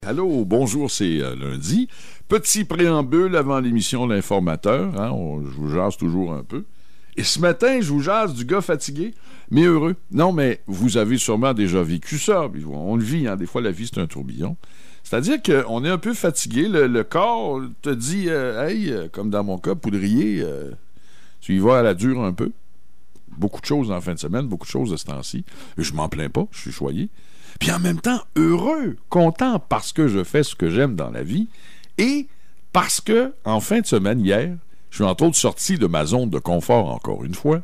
Allô, bonjour, c'est lundi. Petit préambule avant l'émission L'Informateur. Je vous jase toujours un peu. Et ce matin, je vous jase du gars fatigué, mais heureux. Non, mais vous avez sûrement déjà vécu ça. On le vit, des fois, la vie, c'est un tourbillon. C'est-à-dire qu'on est un peu fatigué. Le corps te dit, comme dans mon cas, poudrier, tu y vas à la dure un peu. Beaucoup de choses en fin de semaine, beaucoup de choses de ce temps-ci. Et je m'en plains pas, je suis choyé. Puis en même temps, heureux, content parce que je fais ce que j'aime dans la vie et parce que, en fin de semaine, hier, je suis entre autres sorti de ma zone de confort encore une fois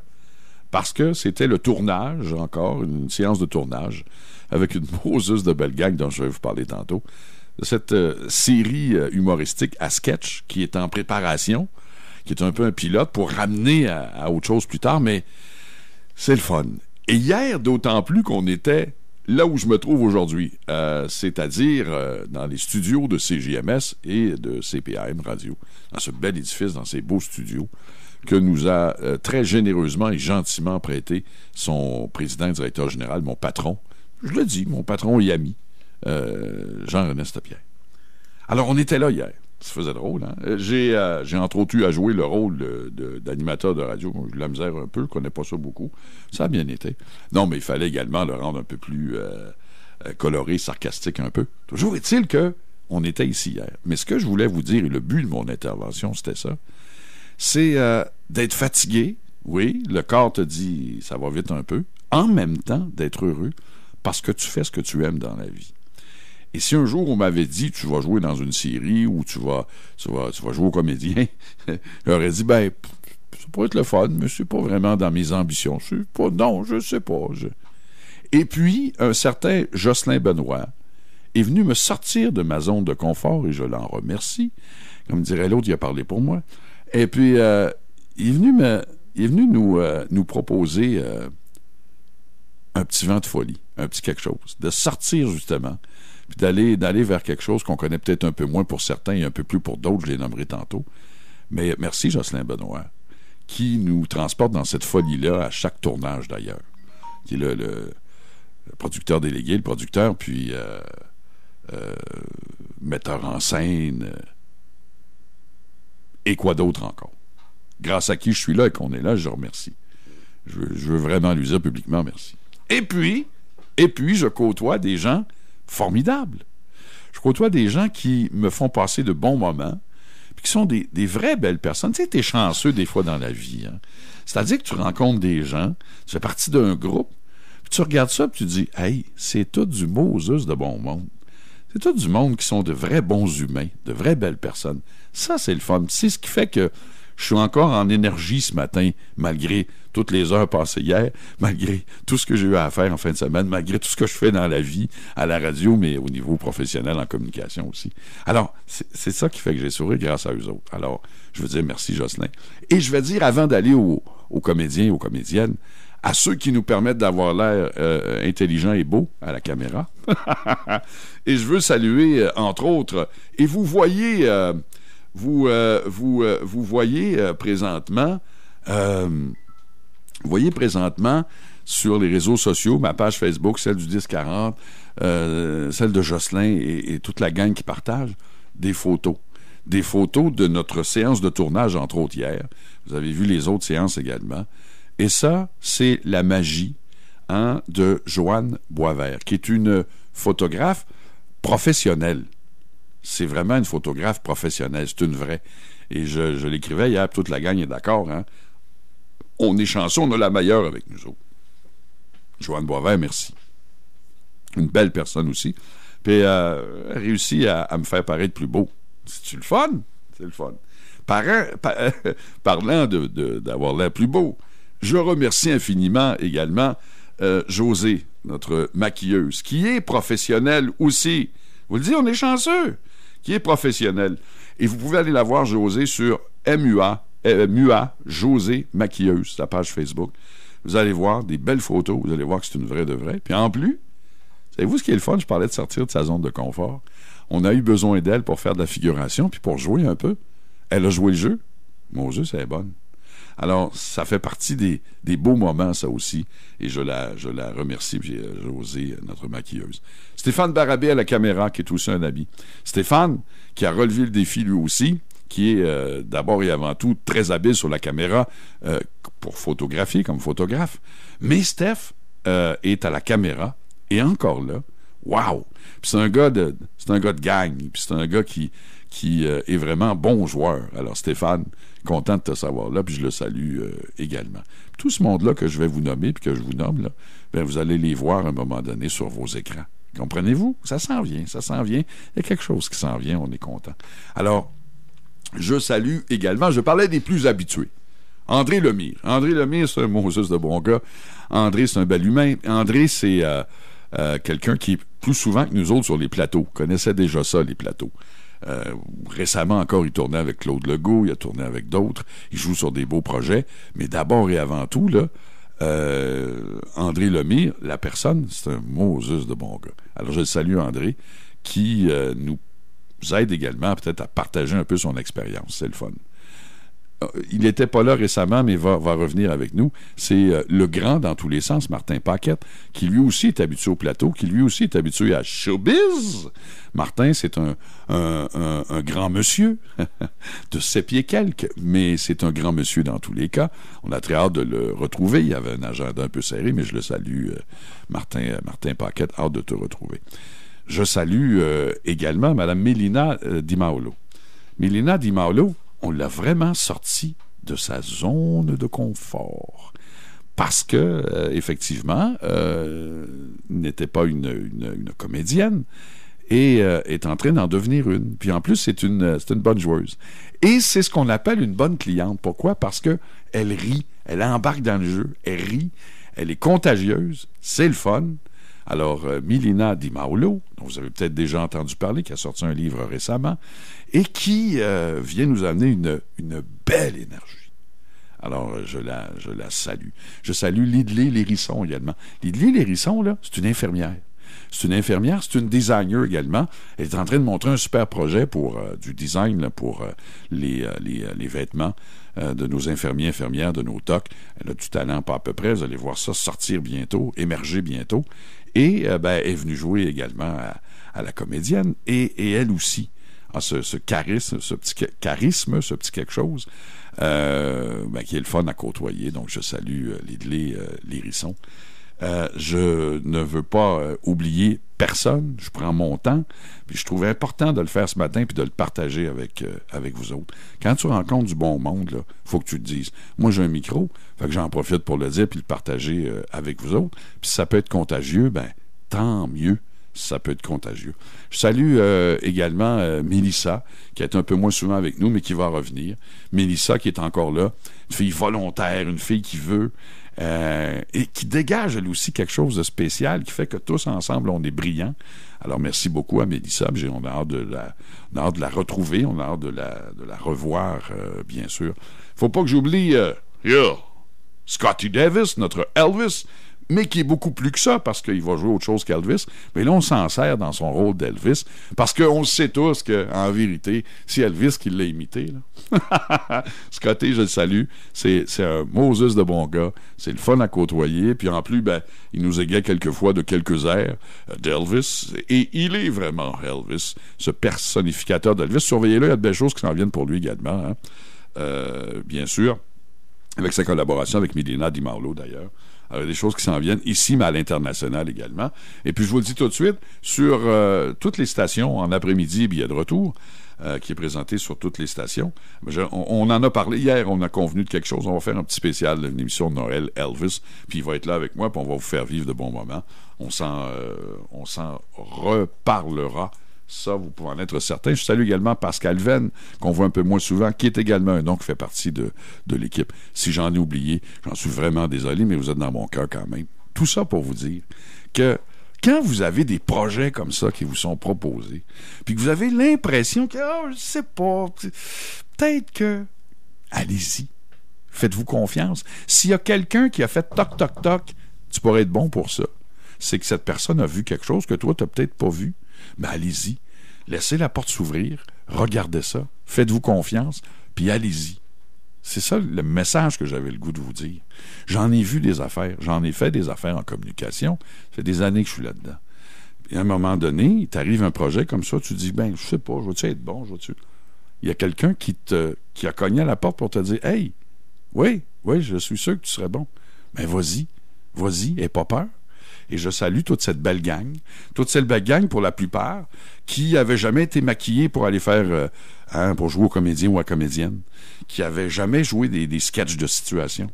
parce que c'était le tournage, encore, une séance de tournage avec une grosse de belle gang dont je vais vous parler tantôt, de cette série humoristique à sketch qui est en préparation, qui est un peu un pilote pour ramener à autre chose plus tard, mais c'est le fun. Et hier, d'autant plus qu'on était là où je me trouve aujourd'hui, c'est-à-dire dans les studios de CJMS et de CPAM Radio, dans ce bel édifice, dans ces beaux studios, que nous a très généreusement et gentiment prêté son président et directeur général, mon patron, je le dis, mon patron et ami, Jean-René Stepierre. Alors, on était là hier. Ça faisait drôle, hein? J'ai entre autres eu à jouer le rôle d'animateur de radio. J'ai eu de la misère un peu, je ne connais pas ça beaucoup. Ça a bien été. Non, mais il fallait également le rendre un peu plus coloré, sarcastique un peu. Toujours est-il qu'on était ici hier. Mais ce que je voulais vous dire, et le but de mon intervention, c'était ça, c'est d'être fatigué. Oui, le corps te dit, ça va vite un peu. En même temps, d'être heureux parce que tu fais ce que tu aimes dans la vie. Et si un jour on m'avait dit tu vas jouer dans une série ou tu vas jouer au comédien, j'aurais dit ça pourrait être le fun, mais c'est pas vraiment dans mes ambitions. Non, je sais pas. Et puis, un certain Jocelyn Benoît est venu me sortir de ma zone de confort et je l'en remercie. Comme dirait l'autre, il a parlé pour moi. Et puis, il est venu nous proposer un petit vent de folie, un petit quelque chose, de sortir justement, puis d'aller vers quelque chose qu'on connaît peut-être un peu moins pour certains et un peu plus pour d'autres, je les nommerai tantôt. Mais merci Jocelyn Benoît, qui nous transporte dans cette folie-là à chaque tournage d'ailleurs, qui est le producteur délégué, le producteur, puis metteur en scène, et quoi d'autre encore. Grâce à qui je suis là et qu'on est là, je le remercie. Je veux vraiment lui dire publiquement merci. Et puis, je côtoie des gens formidables. Je côtoie des gens qui me font passer de bons moments, puis qui sont des vraies belles personnes. Tu sais, t'es chanceux des fois dans la vie. Hein? C'est-à-dire que tu rencontres des gens, tu fais partie d'un groupe, puis tu regardes ça, puis tu dis, hey, c'est tout du Moses de bon monde. C'est tout du monde qui sont de vrais bons humains, de vraies belles personnes. Ça, c'est le fun. C'est ce qui fait que je suis encore en énergie ce matin, malgré toutes les heures passées hier, malgré tout ce que j'ai eu à faire en fin de semaine, malgré tout ce que je fais dans la vie, à la radio, mais au niveau professionnel, en communication aussi. Alors, c'est ça qui fait que j'ai souri grâce à eux autres. Alors, je veux dire merci, Jocelyn. Et je vais dire, avant d'aller aux comédiens et aux comédiennes, à ceux qui nous permettent d'avoir l'air intelligent et beau à la caméra. Et je veux saluer, entre autres, et vous voyez... Vous voyez présentement sur les réseaux sociaux, ma page Facebook, celle du 1040, celle de Jocelyn et toute la gang qui partage, des photos de notre séance de tournage, entre autres hier. Vous avez vu les autres séances également. Et ça, c'est la magie de Joanne Boisvert, qui est une photographe professionnelle. C'est vraiment une photographe professionnelle, c'est une vraie. Et je l'écrivais hier, toute la gang est d'accord. Hein? On est chanceux, on a la meilleure avec nous autres. Joanne Boisvert, merci. Une belle personne aussi. Puis elle a réussi à me faire paraître plus beau. C'est-tu le fun? C'est le fun. Parlant d'avoir l'air plus beau, je remercie infiniment également Josée, notre maquilleuse, qui est professionnelle aussi. Vous le dites, on est chanceux, qui est professionnelle. Et vous pouvez aller la voir, Josée, sur MUA, Josée Maquilleuse, sa page Facebook. Vous allez voir des belles photos, vous allez voir que c'est une vraie de vraie. Puis en plus, savez-vous ce qui est le fun? Je parlais de sortir de sa zone de confort. On a eu besoin d'elle pour faire de la figuration, puis pour jouer un peu. Elle a joué le jeu. Mon Dieu, c'est bonne. Alors, ça fait partie des beaux moments, ça aussi, et je la remercie, puis Josée, notre maquilleuse. Stéphane Barabé à la caméra, qui est aussi un ami. Stéphane, qui a relevé le défi lui aussi, qui est d'abord et avant tout très habile sur la caméra pour photographier comme photographe. Mais Steph est à la caméra, et encore là, wow! Puis c'est un gars de gang, puis c'est un gars qui est vraiment bon joueur. Alors Stéphane, content de te savoir là, puis je le salue également. Puis tout ce monde-là que je vais vous nommer, puis que je vous nomme, là, bien, vous allez les voir à un moment donné sur vos écrans. Comprenez-vous? Ça s'en vient. Il y a quelque chose qui s'en vient, on est content. Alors, je salue également, je parlais des plus habitués. André Lemire. André Lemire, c'est un Moses de bon gars. André, c'est un bel humain. André, c'est quelqu'un qui est plus souvent que nous autres sur les plateaux. Connaissait déjà ça, les plateaux. Récemment encore, il tournait avec Claude Legault, il a tourné avec d'autres. Il joue sur des beaux projets. Mais d'abord et avant tout, là, André Lemire, la personne, c'est un Moses de bon gars. Alors, je le salue, André, qui nous aide également peut-être à partager un peu son expérience. C'est le fun. Il n'était pas là récemment, mais va revenir avec nous. C'est le grand dans tous les sens, Martin Paquette, qui lui aussi est habitué au plateau, qui lui aussi est habitué à showbiz. Martin, c'est un grand monsieur de 7 pieds quelques, mais c'est un grand monsieur dans tous les cas. On a très hâte de le retrouver. Il y avait un agenda un peu serré, mais je le salue, Martin Paquette, hâte de te retrouver. Je salue également Mme Mélina Di Maolo. Mélina Di Maolo, on l'a vraiment sorti de sa zone de confort. Parce que, effectivement, n'était pas une comédienne et est en train d'en devenir une. Puis en plus, c'est une bonne joueuse. Et c'est ce qu'on appelle une bonne cliente. Pourquoi? Parce que elle rit, elle embarque dans le jeu, elle rit, elle est contagieuse, c'est le fun. Alors, Mélina Di Maolo, dont vous avez peut-être déjà entendu parler, qui a sorti un livre récemment, et qui vient nous amener une belle énergie. Alors, je la salue. Je salue Lidley Lérisson également. Lidley Lérisson, là, c'est une infirmière. C'est une designer également. Elle est en train de montrer un super projet pour du design là, pour les vêtements de nos infirmières, de nos docs. Elle a du talent, pas à peu près. Vous allez voir ça sortir bientôt, émerger bientôt. Et elle est venue jouer également à la comédienne. Et elle aussi a ce charisme, ce petit quelque chose qui est le fun à côtoyer. Donc, je salue Lidley Lérisson. Je ne veux pas oublier personne. Je prends mon temps. Puis je trouvais important de le faire ce matin puis de le partager avec vous autres. Quand tu rencontres du bon monde, il faut que tu te dises. Moi, j'ai un micro, fait que j'en profite pour le dire puis le partager avec vous autres. Puis si ça peut être contagieux, tant mieux. Ça peut être contagieux. Je salue également Mélissa, qui est un peu moins souvent avec nous, mais qui va revenir. Mélissa, qui est encore là, une fille volontaire, une fille qui veut, et qui dégage, elle aussi, quelque chose de spécial, qui fait que tous ensemble, on est brillants. Alors, merci beaucoup à Mélissa. On a hâte de la retrouver, on a hâte de la revoir, bien sûr. Faut pas que j'oublie Scotty Davis, notre Elvis, mais qui est beaucoup plus que ça, parce qu'il va jouer autre chose qu'Elvis. Mais là, on s'en sert dans son rôle d'Elvis, parce qu'on sait tous qu'en vérité, c'est Elvis qui l'a imité. Là. Scotty, je le salue. C'est un Moses de bon gars. C'est le fun à côtoyer. Puis en plus, il nous égaye quelquefois de quelques airs d'Elvis. Et il est vraiment Elvis, ce personnificateur d'Elvis. Surveillez-le, il y a de belles choses qui s'en viennent pour lui également. Bien sûr, avec sa collaboration avec Mélina Di Maolo, d'ailleurs. Alors, des choses qui s'en viennent ici, mais à l'international également. Et puis, je vous le dis tout de suite, sur toutes les stations, en après-midi, billet de retour, qui est présenté sur toutes les stations. On en a parlé hier, on a convenu de quelque chose. On va faire un petit spécial, une émission de Noël, Elvis, puis il va être là avec moi, puis on va vous faire vivre de bons moments. On s'en reparlera. Ça, vous pouvez en être certain. Je salue également Pascal Venn, qu'on voit un peu moins souvent, qui est également un nom qui fait partie de l'équipe. Si j'en ai oublié, j'en suis vraiment désolé, mais vous êtes dans mon cœur quand même. Tout ça pour vous dire que quand vous avez des projets comme ça qui vous sont proposés, puis que vous avez l'impression que, je sais pas, peut-être que, allez-y, faites-vous confiance. S'il y a quelqu'un qui a fait toc, toc, toc, tu pourrais être bon pour ça. C'est que cette personne a vu quelque chose que toi, tu n'as peut-être pas vu. Allez-y, laissez la porte s'ouvrir, regardez ça, faites-vous confiance, puis allez-y. C'est ça le message que j'avais le goût de vous dire. J'en ai vu des affaires. J'en ai fait des affaires en communication. Ça fait des années que je suis là-dedans. Puis à un moment donné, il t'arrive un projet comme ça, tu dis, je sais pas, je vais-tu être bon, Il y a quelqu'un qui a cogné à la porte pour te dire, hey, oui, je suis sûr que tu serais bon. Vas-y, aie pas peur. Et je salue toute cette belle gang pour la plupart, qui n'avaient jamais été maquillés pour aller faire, pour jouer au comédien ou à comédienne, qui n'avaient jamais joué des sketchs de situation,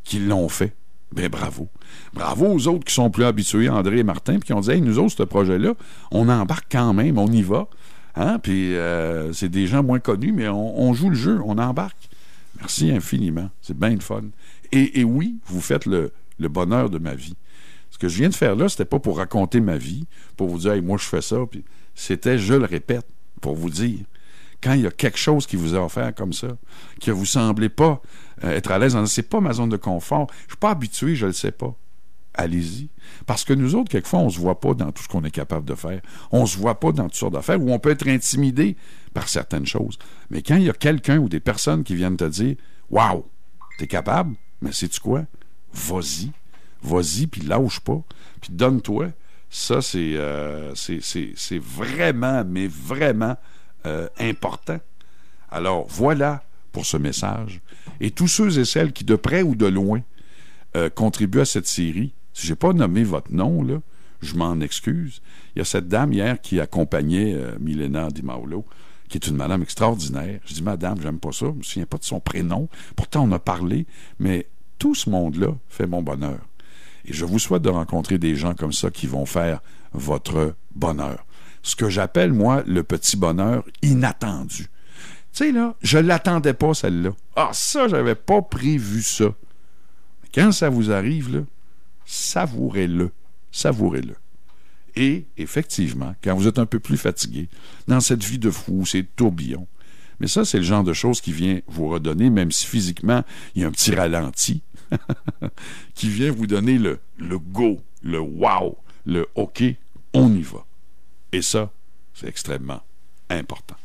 qui l'ont fait. Bravo. Bravo aux autres qui sont plus habitués, André et Martin, puis qui ont dit, hey, nous autres, ce projet-là, on embarque quand même, on y va. Puis c'est des gens moins connus, mais on joue le jeu, on embarque. Merci infiniment. C'est bien le fun. Et oui, vous faites le bonheur de ma vie. Ce que je viens de faire là, c'était pas pour raconter ma vie, pour vous dire, hey, moi, je fais ça. Puis c'était, je le répète, pour vous dire, quand il y a quelque chose qui vous est offert comme ça, que vous semblez pas être à l'aise, c'est pas ma zone de confort, je suis pas habitué, je le sais pas. Allez-y. Parce que nous autres, quelquefois, on se voit pas dans tout ce qu'on est capable de faire. On se voit pas dans toutes sortes d'affaires où on peut être intimidé par certaines choses. Mais quand il y a quelqu'un ou des personnes qui viennent te dire « Wow, t'es capable? Mais sais-tu quoi? Vas-y, puis lâche pas, puis donne-toi. » Ça, c'est vraiment, mais vraiment important. Alors, voilà pour ce message. Et tous ceux et celles qui, de près ou de loin, contribuent à cette série, si je n'ai pas nommé votre nom, là, je m'en excuse. Il y a cette dame hier qui accompagnait Milena Di Mauro, qui est une madame extraordinaire. Je dis, madame, j'aime pas ça, je me souviens pas de son prénom. Pourtant, on a parlé, mais tout ce monde-là fait mon bonheur. Et je vous souhaite de rencontrer des gens comme ça qui vont faire votre bonheur. Ce que j'appelle, moi, le petit bonheur inattendu. Tu sais, là, je l'attendais pas, celle-là. Ah, ça, j'avais pas prévu ça. Quand ça vous arrive, là, savourez-le. Et, effectivement, quand vous êtes un peu plus fatigué, dans cette vie de fou, ces tourbillons, mais ça, c'est le genre de choses qui vient vous redonner, même si physiquement, il y a un petit ralenti, qui vient vous donner le go, le wow, le OK, on y va. Et ça, c'est extrêmement important.